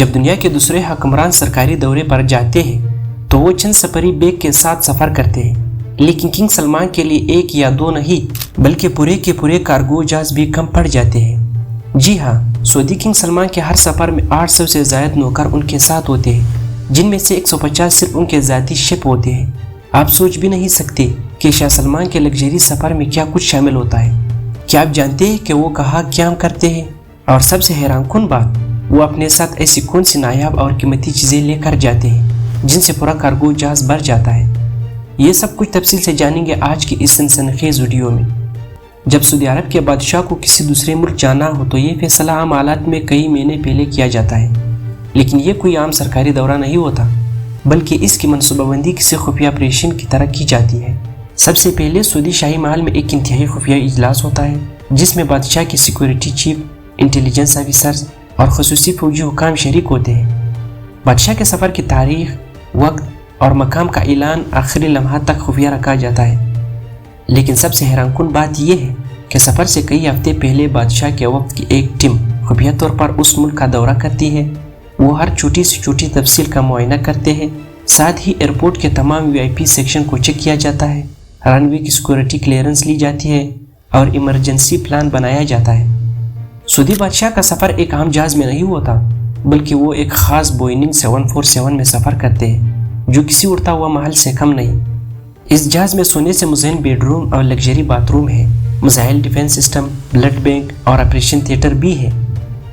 جب دنیا کے دوسرے حکمران سرکاری دورے پر جاتے ہیں تو وہ چند سفری بیگ کے ساتھ سفر کرتے ہیں، لیکن کنگ سلمان کے لیے ایک یا دو نہیں بلکہ پورے کے پورے کارگو جہاز بھی کم پڑ جاتے ہیں۔ جی ہاں، سعودی کنگ سلمان کے ہر سفر میں 800 سے زائد نوکر ان کے ساتھ ہوتے ہیں، جن میں سے 150 صرف ان کے ذاتی شپ ہوتے ہیں۔ آپ سوچ بھی نہیں سکتے کہ شاہ سلمان کے لگژری سفر میں کیا کچھ شامل ہوتا ہے۔ کیا آپ جانتے ہیں کہ وہ کہاں کیا کرتے ہیں؟ اور سب سے حیران کن بات، وہ اپنے ساتھ ایسی کون سی نایاب اور قیمتی چیزیں لے کر جاتے ہیں جن سے پورا کارگو جہاز بھر جاتا ہے؟ یہ سب کچھ تفصیل سے جانیں گے آج کی اس سنسنی ویڈیو میں۔ جب سعودی عرب کے بادشاہ کو کسی دوسرے ملک جانا ہو تو یہ فیصلہ عام حالات میں کئی مہینے پہلے کیا جاتا ہے، لیکن یہ کوئی عام سرکاری دورہ نہیں ہوتا، بلکہ اس کی منصوبہ بندی کسی خفیہ آپریشن کی طرح کی جاتی ہے۔ سب سے پہلے سعودی شاہی محل میں ایک انتہائی خفیہ اجلاس ہوتا ہے جس میں بادشاہ کے سیکورٹی چیف، انٹیلیجنس آفیسرز اور خصوصی فوجی حکام شریک ہوتے ہیں۔ بادشاہ کے سفر کی تاریخ، وقت اور مقام کا اعلان آخری لمحات تک خفیہ رکھا جاتا ہے، لیکن سب سے حیران کن بات یہ ہے کہ سفر سے کئی ہفتے پہلے بادشاہ کے وقت کی ایک ٹیم خفیہ طور پر اس ملک کا دورہ کرتی ہے۔ وہ ہر چھوٹی سے چھوٹی تفصیل کا معائنہ کرتے ہیں، ساتھ ہی ایئرپورٹ کے تمام VIP سیکشن کو چیک کیا جاتا ہے، رن وے کی سیکورٹی کلیئرنس لی جاتی ہے اور ایمرجنسی پلان بنایا جاتا ہے۔ سعودی بادشاہ کا سفر ایک عام جہاز میں نہیں ہوتا، بلکہ وہ ایک خاص بوئنگ 747 میں سفر کرتے ہیں جو کسی اڑتا ہوا محل سے کم نہیں۔ اس جہاز میں سونے سے مزین بیڈ روم اور لگژری باتھ روم ہے، missile defence system, blood bank اور آپریشن تھیٹر بھی ہے۔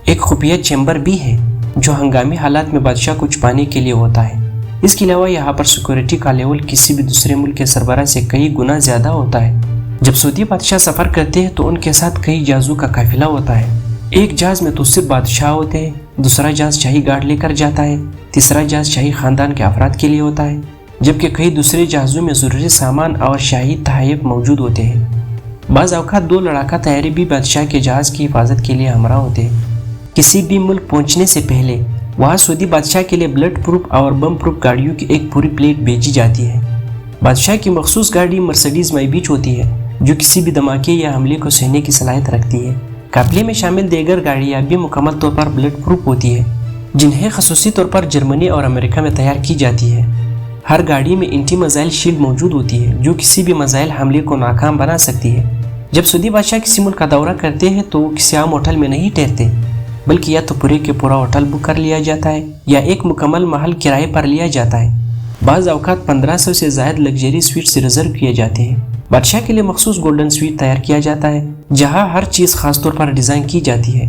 ایک خفیہ چیمبر بھی ہے جو ہنگامی حالات میں بادشاہ کو چھپانے کے لیے ہوتا ہے۔ اس کے علاوہ یہاں پر سیکورٹی کا لیول کسی بھی دوسرے ملک کے سربراہ سے کئی گنا زیادہ ہوتا ہے۔ جب سعودی بادشاہ سفر کرتے ہیں تو ان کے ساتھ کئی جہازوں کا قافلہ ہوتا ہے۔ ایک جہاز میں تو صرف بادشاہ ہوتے ہیں، دوسرا جہاز شاہی گارڈ لے کر جاتا ہے، تیسرا جہاز شاہی خاندان کے افراد کے لیے ہوتا ہے، جبکہ کئی دوسرے جہازوں میں ضروری سامان اور شاہی تحائف موجود ہوتے ہیں۔ بعض اوقات 2 لڑاکا طیارے بھی بادشاہ کے جہاز کی حفاظت کے لیے ہمراہ ہوتے ہیں۔ کسی بھی ملک پہنچنے سے پہلے وہاں سعودی بادشاہ کے لیے بلٹ پروف اور بم پروف گاڑیوں کی ایک پوری پلیٹ بھیجی جاتی ہے۔ بادشاہ کی مخصوص گاڑی مرسڈیز مائبیچ ہوتی ہے جو کسی بھی دھماکے یا حملے کو سہنے کی صلاحیت رکھتی ہے۔ قافلے میں شامل دیگر گاڑیاں بھی مکمل طور پر بلٹ پروف ہوتی ہے، جنہیں خصوصی طور پر جرمنی اور امریکہ میں تیار کی جاتی ہے۔ ہر گاڑی میں اینٹی میزائل شیلڈ موجود ہوتی ہے جو کسی بھی میزائل حملے کو ناکام بنا سکتی ہے۔ جب سعودی بادشاہ کسی ملک کا دورہ کرتے ہیں تو وہ کسی عام ہوٹل میں نہیں ٹھہرتے، بلکہ یا تو پورے کے پورا ہوٹل بک کر لیا جاتا ہے یا ایک مکمل محل کرائے پر لیا جاتا ہے۔ بعض اوقات 1500 سے زائد لگژری سویٹس ریزرو کیے جاتے ہیں۔ بادشاہ کے لیے مخصوص گولڈن سویٹ تیار کیا جاتا ہے جہاں ہر چیز خاص طور پر ڈیزائن کی جاتی ہے۔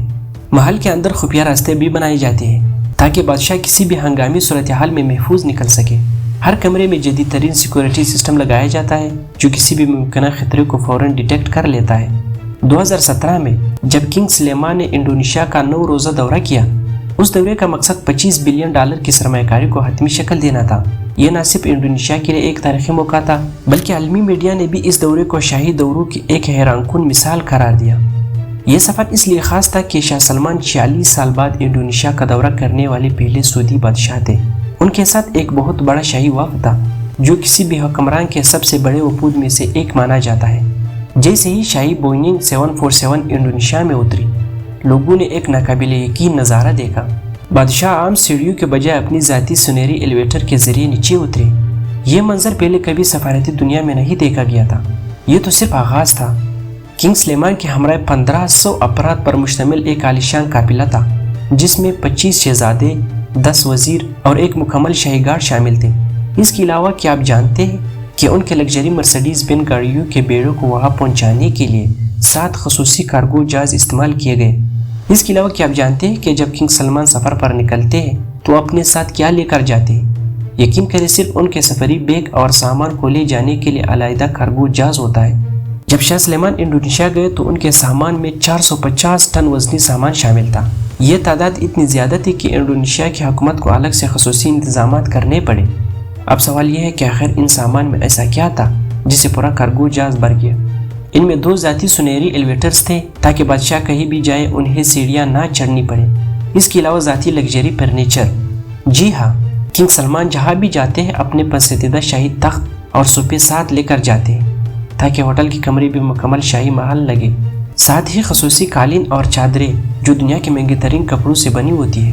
محل کے اندر خفیہ راستے بھی بنائے جاتے ہیں تاکہ بادشاہ کسی بھی ہنگامی صورتحال میں محفوظ نکل سکے۔ ہر کمرے میں جدید ترین سیکورٹی سسٹم لگایا جاتا ہے جو کسی بھی ممکنہ خطرے کو فوراً ڈیٹیکٹ کر لیتا ہے۔ 2017 میں جب کنگ سلیمان نے انڈونیشیا کا 9 روزہ دورہ کیا، اس دورے کا مقصد $25 بلین کی سرمایہ کاری کو حتمی شکل دینا تھا۔ یہ نہ صرف انڈونیشیا کے لیے ایک تاریخی موقع تھا بلکہ عالمی میڈیا نے بھی اس دورے کو شاہی دوروں کی ایک حیران کن مثال قرار دیا۔ یہ سفر اس لیے خاص تھا کہ شاہ سلمان 46 سال بعد انڈونیشیا کا دورہ کرنے والے پہلے سعودی بادشاہ تھے۔ ان کے ساتھ ایک بہت بڑا شاہی وفد تھا جو کسی بھی حکمران کے سب سے بڑے وفود میں سے ایک مانا جاتا ہے۔ جیسے ہی شاہی بوئنگ 747 انڈونیشیا میں اتری، لوگوں نے ایک ناقابل یقین نظارہ دیکھا۔ بادشاہ عام سیڑھیوں کے بجائے اپنی ذاتی سنہری ایلیویٹر کے ذریعے نیچے اترے۔ یہ منظر پہلے کبھی سفارتی دنیا میں نہیں دیکھا گیا تھا۔ یہ تو صرف آغاز تھا۔ کنگ سلیمان کے ہمراہ 1500 افراد پر مشتمل ایک عالیشان قافلہ تھا جس میں 25 شہزادے، 10 وزیر اور ایک مکمل شاہی گارڈ شامل تھے۔ اس کے علاوہ کیا آپ جانتے ہیں کہ ان کے لگژری مرسڈیز بین گاڑیوں کے بیڑوں کو وہاں پہنچانے کے لیے 7 خصوصی کارگو جہاز استعمال کیے گئے؟ اس کے علاوہ کیا آپ جانتے ہیں کہ جب کنگ سلمان سفر پر نکلتے ہیں تو اپنے ساتھ کیا لے کر جاتے ہیں؟ یقین کریں، صرف ان کے سفری بیگ اور سامان کو لے جانے کے لیے علیحدہ کارگو جہاز ہوتا ہے۔ جب شاہ سلیمان انڈونیشیا گئے تو ان کے سامان میں 450 ٹن وزنی سامان شامل تھا۔ یہ تعداد اتنی زیادہ تھی کہ انڈونیشیا کی حکومت کو الگ سے خصوصی انتظامات کرنے پڑے۔ اب سوال یہ ہے کہ آخر ان سامان میں ایسا کیا تھا جسے پورا کارگو جہاز بھر گیا؟ ان میں 2 ذاتی سنہری ایلیویٹرز تھے تاکہ بادشاہ کہیں بھی جائے انہیں سیڑھیاں نہ چڑھنی پڑے۔ اس کے علاوہ ذاتی لگژری فرنیچر۔ جی ہاں، کنگ سلمان جہاں بھی جاتے ہیں اپنے پسندیدہ شاہی تخت اور صوفے ساتھ لے کر جاتے ہیں تاکہ ہوٹل کے کمرے بھی مکمل شاہی محل لگے۔ ساتھ ہی خصوصی قالین اور چادریں جو دنیا کے مہنگے ترین کپڑوں سے بنی ہوتی ہے